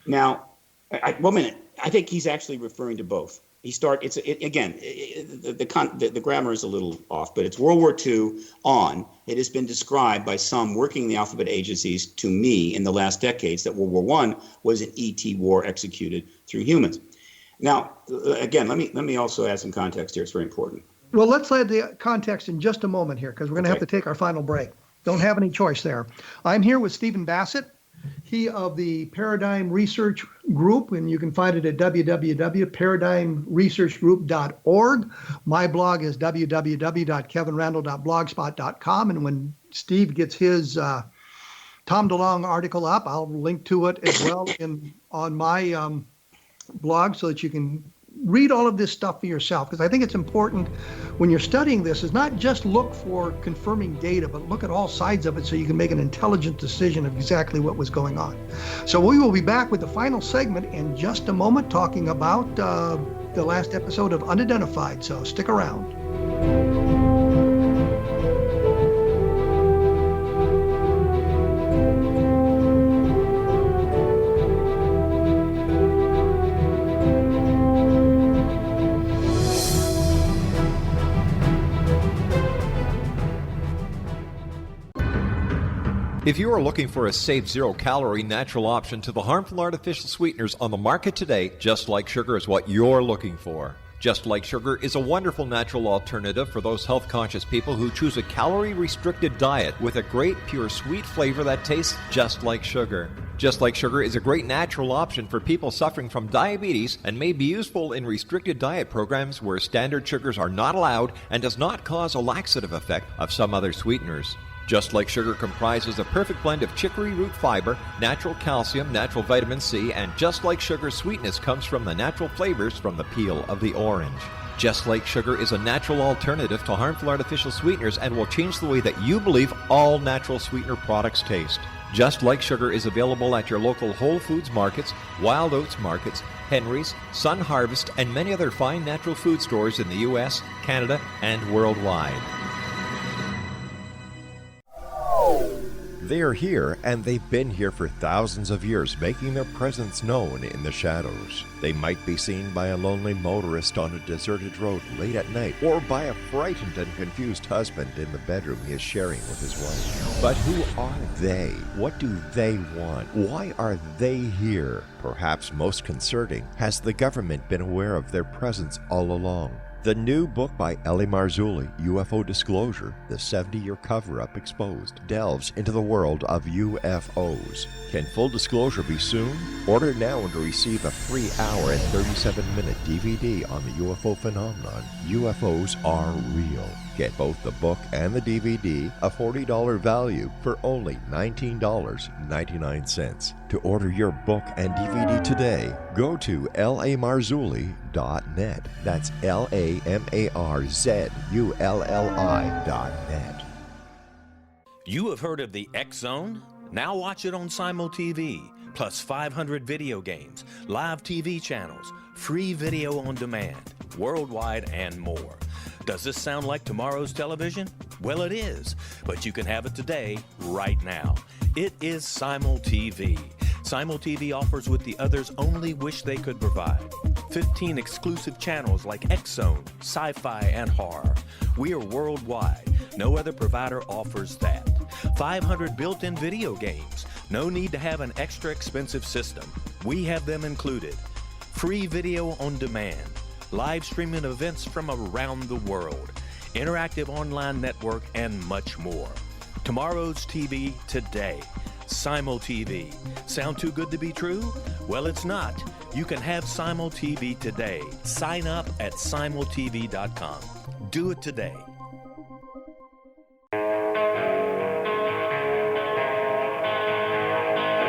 Now, 1 minute. I think he's actually referring to both. The grammar is a little off, but it's World War II on. It has been described by some working in the alphabet agencies to me in the last decades that World War I was an ET war executed through humans. Now, again, let me also add some context here. It's very important. Well, let's add the context in just a moment here, because we're going to have to take our final break. Don't have any choice there. I'm here with Stephen Bassett. He of the Paradigm Research Group, and you can find it at www.paradigmresearchgroup.org. My blog is www.kevinrandle.blogspot.com, and when Steve gets his Tom DeLonge article up, I'll link to it as well on my blog so that you can read all of this stuff for yourself, because I think it's important when you're studying this is not just look for confirming data, but look at all sides of it so you can make an intelligent decision of exactly what was going on. So we will be back with the final segment in just a moment, talking about the last episode of Unidentified, so stick around. If you are looking for a safe, zero-calorie natural option to the harmful artificial sweeteners on the market today, Just Like Sugar is what you're looking for. Just Like Sugar is a wonderful natural alternative for those health-conscious people who choose a calorie-restricted diet with a great, pure, sweet flavor that tastes just like sugar. Just Like Sugar is a great natural option for people suffering from diabetes and may be useful in restricted diet programs where standard sugars are not allowed and does not cause a laxative effect of some other sweeteners. Just Like Sugar comprises a perfect blend of chicory root fiber, natural calcium, natural vitamin C, and Just Like Sugar's sweetness comes from the natural flavors from the peel of the orange. Just Like Sugar is a natural alternative to harmful artificial sweeteners and will change the way that you believe all natural sweetener products taste. Just Like Sugar is available at your local Whole Foods markets, Wild Oats markets, Henry's, Sun Harvest, and many other fine natural food stores in the U.S., Canada, and worldwide. They are here, and they've been here for thousands of years, making their presence known in the shadows. They might be seen by a lonely motorist on a deserted road late at night, or by a frightened and confused husband in the bedroom he is sharing with his wife. But who are they? What do they want? Why are they here? Perhaps most concerning, has the government been aware of their presence all along? The new book by Eli Marzulli, UFO Disclosure, the 70-year cover-up exposed, delves into the world of UFOs. Can full disclosure be soon? Order now and receive a free hour and 37-minute DVD on the UFO phenomenon. UFOs are real. Get both the book and the DVD, a $40 value, for only $19.99. To order your book and DVD today, go to lamarzulli.net. That's LAMARZULLI.net. You have heard of the X Zone? Now watch it on Simul TV, plus 500 video games, live TV channels, free video on demand, worldwide, and more. Does this sound like tomorrow's television? Well, it is, but you can have it today, right now. It is Simul TV. Simul TV offers what the others only wish they could provide. 15 exclusive channels like X-Zone, Sci-Fi, and Horror. We are worldwide. No other provider offers that. 500 built-in video games. No need to have an extra expensive system. We have them included. Free video on demand. Live streaming events from around the world. interactive online network, and much more. Tomorrow's TV today. Simul TV. Sound too good to be true? Well, it's not. You can have Simul TV today. Sign up at simultv.com. Do it today.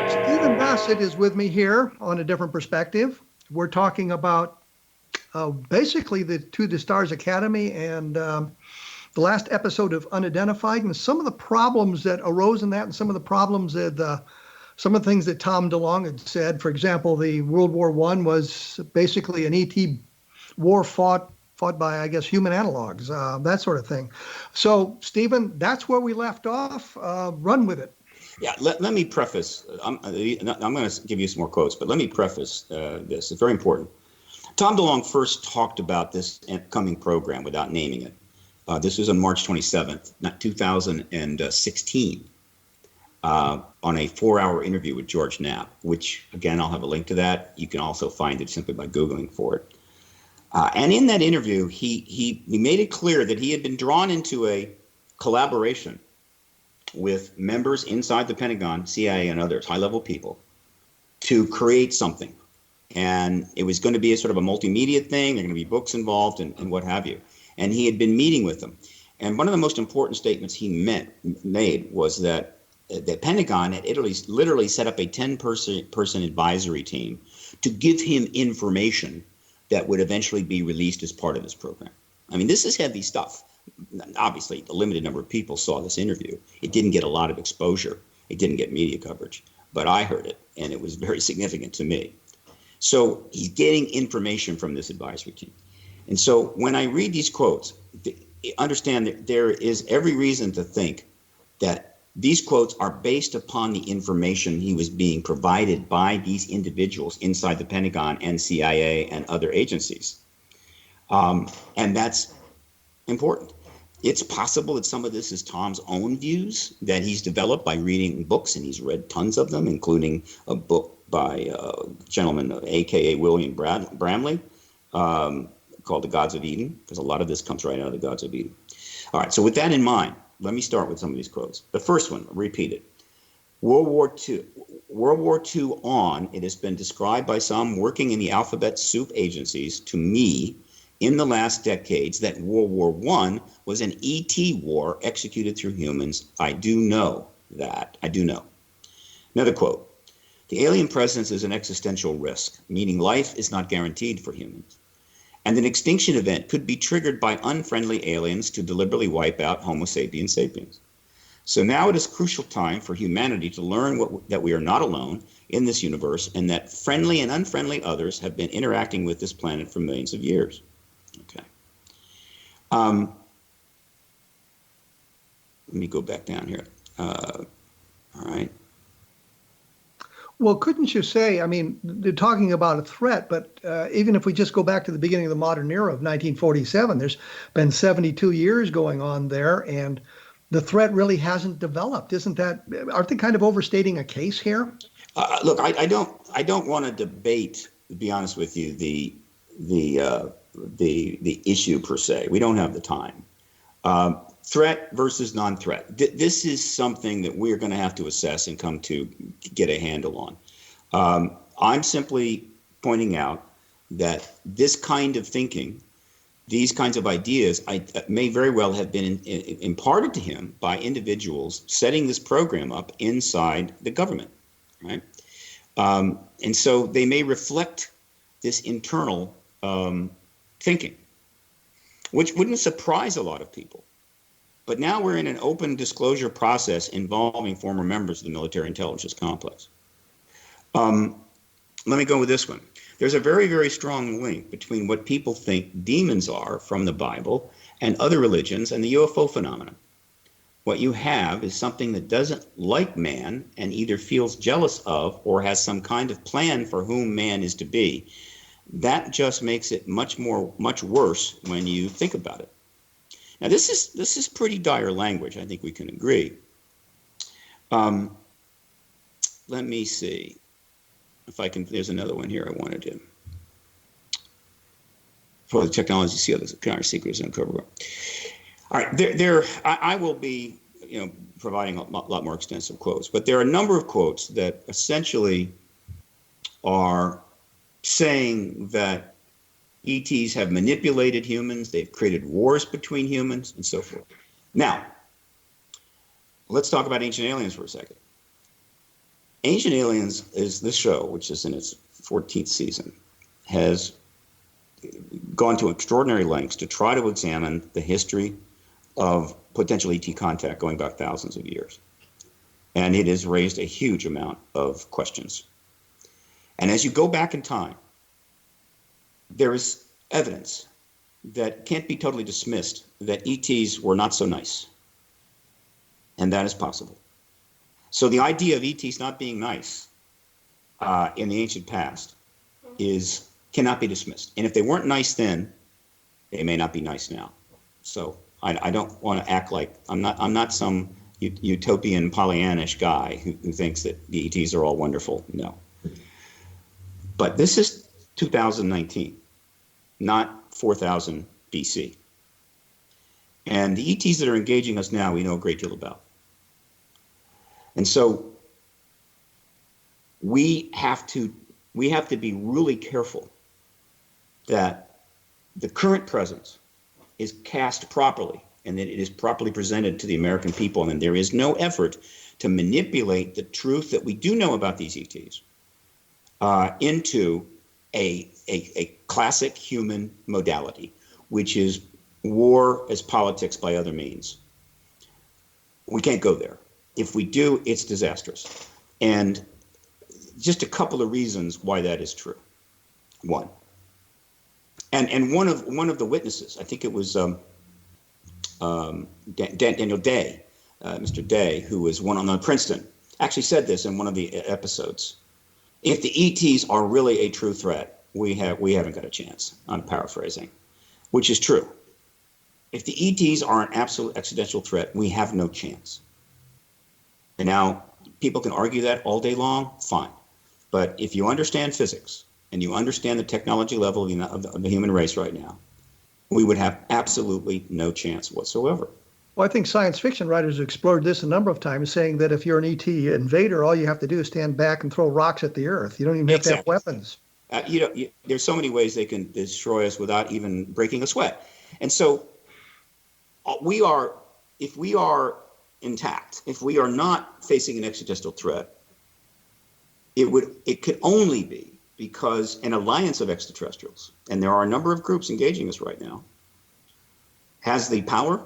Stephen Bassett is with me here on A Different Perspective. We're talking about basically To the Stars Academy and the last episode of Unidentified and some of the problems that arose in that and some of the problems that some of the things that Tom DeLonge had said. For example, the World War I was basically an ET war fought by, I guess, human analogs, that sort of thing. So, Stephen, that's where we left off. Run with it. Yeah, let me preface. I'm going to give you some more quotes, but let me preface this. It's very important. Tom DeLonge first talked about this coming program without naming it. This was on March 27th, 2016, on a 4-hour interview with George Knapp, which, again, I'll have a link to that. You can also find it simply by Googling for it. And in that interview, he made it clear that he had been drawn into a collaboration with members inside the Pentagon, CIA, and others, high-level people, to create something. And it was going to be a sort of a multimedia thing. There are going to be books involved and what have you. And he had been meeting with them. And one of the most important statements he made was that the Pentagon had literally set up a 10-person advisory team to give him information that would eventually be released as part of this program. I mean, this is heavy stuff. Obviously, a limited number of people saw this interview. It didn't get a lot of exposure. It didn't get media coverage. But I heard it, and it was very significant to me. So he's getting information from this advisory team. And so when I read these quotes, understand that there is every reason to think that these quotes are based upon the information he was being provided by these individuals inside the Pentagon and CIA and other agencies. And that's important. It's possible that some of this is Tom's own views that he's developed by reading books, and he's read tons of them, including a book by a gentleman, a.k.a. William Bramley, called The Gods of Eden, because a lot of this comes right out of The Gods of Eden. All right, so with that in mind, let me start with some of these quotes. The first one, repeat it. World War II on, it has been described by some working in the alphabet soup agencies to me in the last decades that World War I was an ET war executed through humans. I do know that. I do know. Another quote. The alien presence is an existential risk, meaning life is not guaranteed for humans. And an extinction event could be triggered by unfriendly aliens to deliberately wipe out Homo sapiens sapiens. So now it is crucial time for humanity to learn that we are not alone in this universe and that friendly and unfriendly others have been interacting with this planet for millions of years. Okay. Let me go back down here. All right. Well, couldn't you say, I mean, they're talking about a threat, but even if we just go back to the beginning of the modern era of 1947, there's been 72 years going on there, and the threat really hasn't developed. Aren't they kind of overstating a case here? Look, I don't want to debate, to be honest with you, the issue per se. We don't have the time. Threat versus non-threat. This is something that we're going to have to assess and come to get a handle on. I'm simply pointing out that this kind of thinking, these kinds of ideas, may very well have been imparted to him by individuals setting this program up inside the government, right? And so they may reflect this internal thinking, which wouldn't surprise a lot of people. But now we're in an open disclosure process involving former members of the military intelligence complex. Let me go with this one. There's a very, very strong link between what people think demons are from the Bible and other religions and the UFO phenomenon. What you have is something that doesn't like man and either feels jealous of or has some kind of plan for whom man is to be. That just makes it much worse when you think about it. Now, this is pretty dire language. I think we can agree. Let me see if I can. There's another one here I wanted to. For the technology, see how the secrets uncover. All right, I will be, providing a lot more extensive quotes, but there are a number of quotes that essentially are saying that ETs have manipulated humans, they've created wars between humans, and so forth. Now, let's talk about Ancient Aliens for a second. Ancient Aliens is this show, which is in its 14th season, has gone to extraordinary lengths to try to examine the history of potential ET contact going back thousands of years. And it has raised a huge amount of questions. And as you go back in time, there is evidence that can't be totally dismissed that ETs were not so nice. And that is possible. So the idea of ETs not being nice in the ancient past cannot be dismissed. And if they weren't nice then, they may not be nice now. So I don't want to act like I'm not some utopian Pollyannish guy who thinks that the ETs are all wonderful. No. But this is 2019, not 4000 BC. And the ETs that are engaging us now, we know a great deal about. And so we have to be really careful that the current presence is cast properly and that it is properly presented to the American people, and there is no effort to manipulate the truth that we do know about these ETs into a classic human modality, which is war as politics by other means. We can't go there. If we do, it's disastrous. And just a couple of reasons why that is true. One, and one of the witnesses, I think it was Daniel Day, Mr. Day, who was one on Princeton, actually said this in one of the episodes. If the ETs are really a true threat, we haven't got a chance. I'm paraphrasing, which is true. If the ETs are an absolute existential threat, we have no chance. And now people can argue that all day long, fine. But if you understand physics and you understand the technology level of the human race right now, we would have absolutely no chance whatsoever. Well, I think science fiction writers have explored this a number of times, saying that if you're an ET invader, all you have to do is stand back and throw rocks at the Earth. You don't even have to have weapons. There's so many ways they can destroy us without even breaking a sweat. And so if we are intact, if we are not facing an existential threat, it could only be because an alliance of extraterrestrials, and there are a number of groups engaging us right now, has the power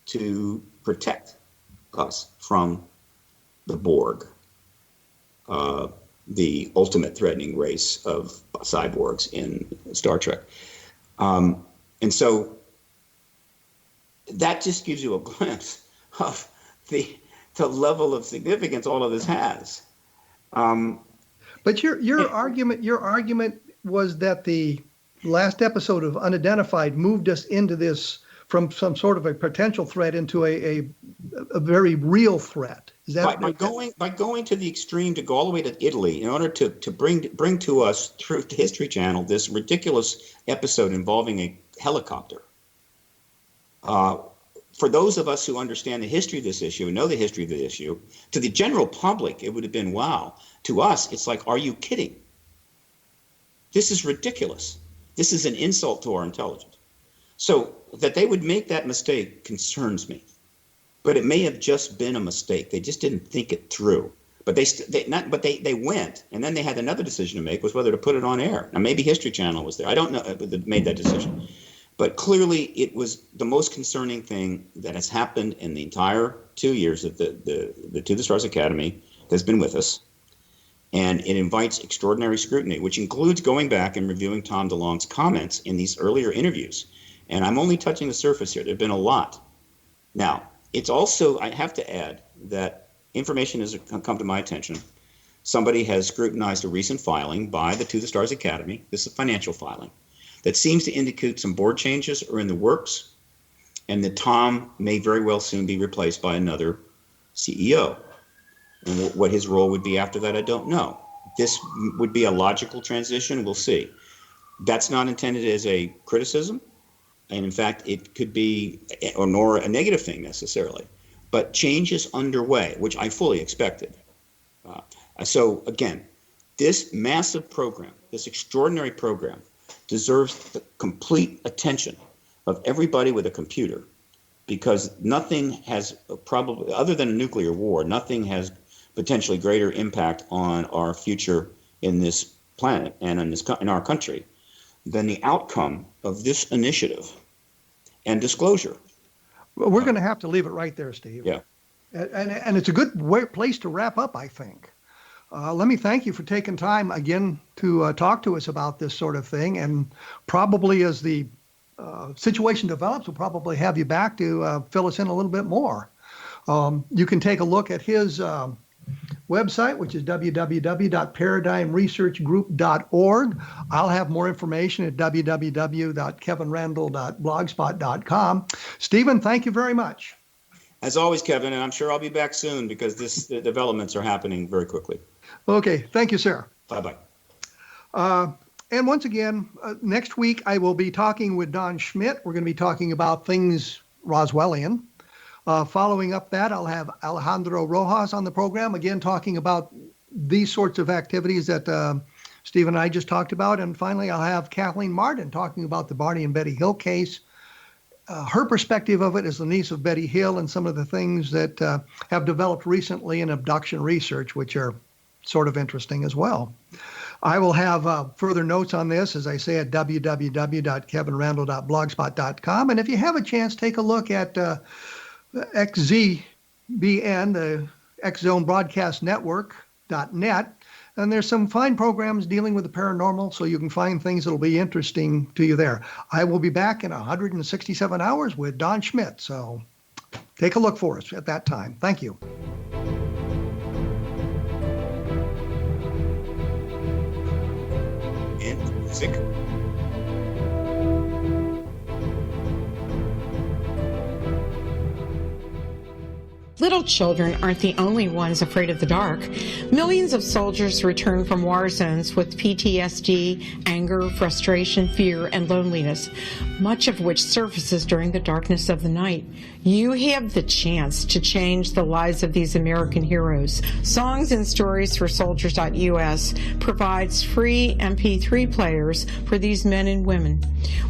to protect us from the Borg, the ultimate threatening race of cyborgs in Star Trek. And so that just gives you a glimpse of the level of significance all of this has. But your argument was that the last episode of Unidentified moved us into this from some sort of a potential threat into a very real threat. Is that by going to the extreme to go all the way to Italy in order to bring to us through the History Channel this ridiculous episode involving a helicopter. For those of us who understand the history of this issue and know the history of the issue, to the general public, it would have been wow. To us, it's like, are you kidding? This is ridiculous. This is an insult to our intelligence. So that they would make that mistake concerns me. But it may have just been a mistake. They just didn't think it through. But they went, and then they had another decision to make, was whether to put it on air. Now maybe History Channel was there. I don't know that made that decision. But clearly, it was the most concerning thing that has happened in the entire 2 years that the To the Stars Academy has been with us. And it invites extraordinary scrutiny, which includes going back and reviewing Tom DeLonge's comments in these earlier interviews. And I'm only touching the surface here. There have been a lot. Now, it's also, I have to add that information has come to my attention. Somebody has scrutinized a recent filing by the To the Stars Academy. This is a financial filing that seems to indicate some board changes are in the works, and that Tom may very well soon be replaced by another CEO. And what his role would be after that, I don't know. This would be a logical transition. We'll see. That's not intended as a criticism. And in fact, it could be, or nor a negative thing necessarily. But change is underway, which I fully expected. So again, this massive program, this extraordinary program, deserves the complete attention of everybody with a computer, because nothing has probably, other than a nuclear war, nothing has potentially greater impact on our future in this planet and in our country than the outcome of this initiative and disclosure. Well, we're going to have to leave it right there, Steve. Yeah. And it's a good place to wrap up, I think. Let me thank you for taking time again to talk to us about this sort of thing. And probably as the situation develops, we'll probably have you back to fill us in a little bit more. You can take a look at his website, which is www.paradigmresearchgroup.org. I'll have more information at www.kevinrandle.blogspot.com. Stephen, thank you very much. As always, Kevin, and I'm sure I'll be back soon because the developments are happening very quickly. Okay, thank you, sir. Bye-bye. And once again, next week I will be talking with Don Schmidt. We're going to be talking about things Roswellian. Following up that, I'll have Alejandro Rojas on the program, again talking about these sorts of activities that Steve and I just talked about. And finally, I'll have Kathleen Martin talking about the Barney and Betty Hill case. Her perspective of it as the niece of Betty Hill and some of the things that have developed recently in abduction research, which are sort of interesting as well. I will have further notes on this, as I say, at www.kevinrandle.blogspot.com. And if you have a chance, take a look at XZBN, the X Zone Broadcast Network.net. And there's some fine programs dealing with the paranormal, so you can find things that'll be interesting to you there. I will be back in 167 hours with Don Schmidt, so take a look for us at that time. Thank you. And music. Little children aren't the only ones afraid of the dark. Millions of soldiers return from war zones with PTSD, anger, frustration, fear, and loneliness, much of which surfaces during the darkness of the night. You have the chance to change the lives of these American heroes. Songs and Stories for Soldiers.us provides free MP3 players for these men and women.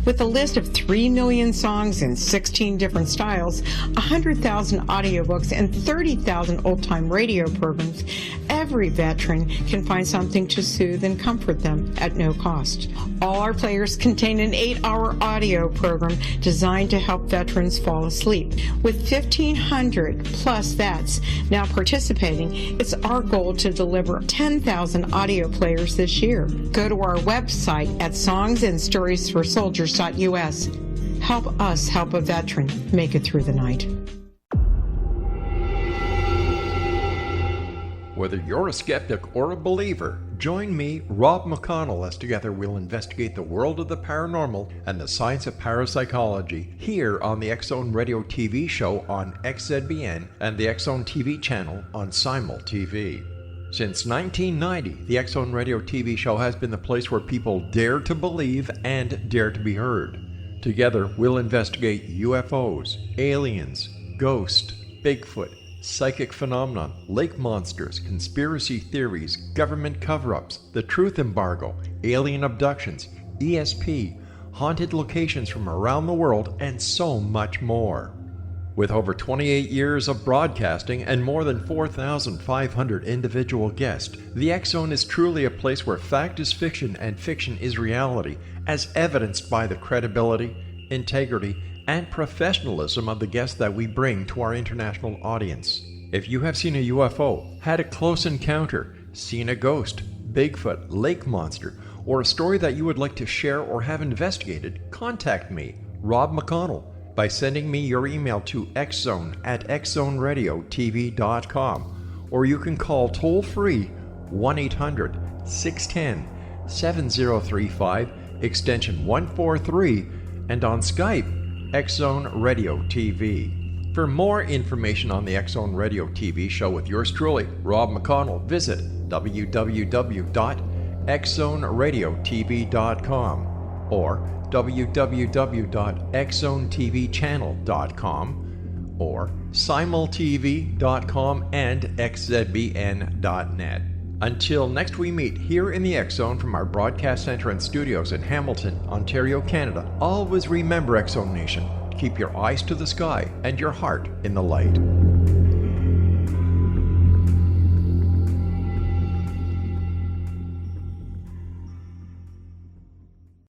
With a list of 3 million songs in 16 different styles, 100,000 audiobooks, and 30,000 old-time radio programs, every veteran can find something to soothe and comfort them at no cost. All our players contain an 8-hour audio program designed to help veterans fall asleep. With 1,500 plus vets now participating, it's our goal to deliver 10,000 audio players this year. Go to our website at songsandstoriesforsoldiers.us. Help us help a veteran make it through the night. Whether you're a skeptic or a believer, join me, Rob McConnell, as together we'll investigate the world of the paranormal and the science of parapsychology here on the X Zone Radio TV show on XZBN and the X Zone TV channel on Simul TV. Since 1990, the X Zone Radio TV show has been the place where people dare to believe and dare to be heard. Together, we'll investigate UFOs, aliens, ghosts, Bigfoot, psychic phenomenon, lake monsters, conspiracy theories, government cover-ups, the truth embargo, alien abductions, ESP, haunted locations from around the world, and so much more. With over 28 years of broadcasting and more than 4,500 individual guests, the X Zone is truly a place where fact is fiction and fiction is reality, as evidenced by the credibility, integrity, and professionalism of the guests that we bring to our international audience. If you have seen a UFO, had a close encounter, seen a ghost, Bigfoot, lake monster, or a story that you would like to share or have investigated, contact me, Rob McConnell, by sending me your email to xzone@xzoneradiotv.com, or you can call toll-free 1-800-610-7035, extension 143, and on Skype, X Zone Radio TV. For more information on the X Zone Radio TV show with yours truly, Rob McConnell, visit www.xzoneradiotv.com. or www.xzonetvchannel.com, or simultv.com and xzbn.net. Until next we meet here in the X Zone from our broadcast center and studios in Hamilton, Ontario, Canada, always remember, X Zone Nation, keep your eyes to the sky and your heart in the light.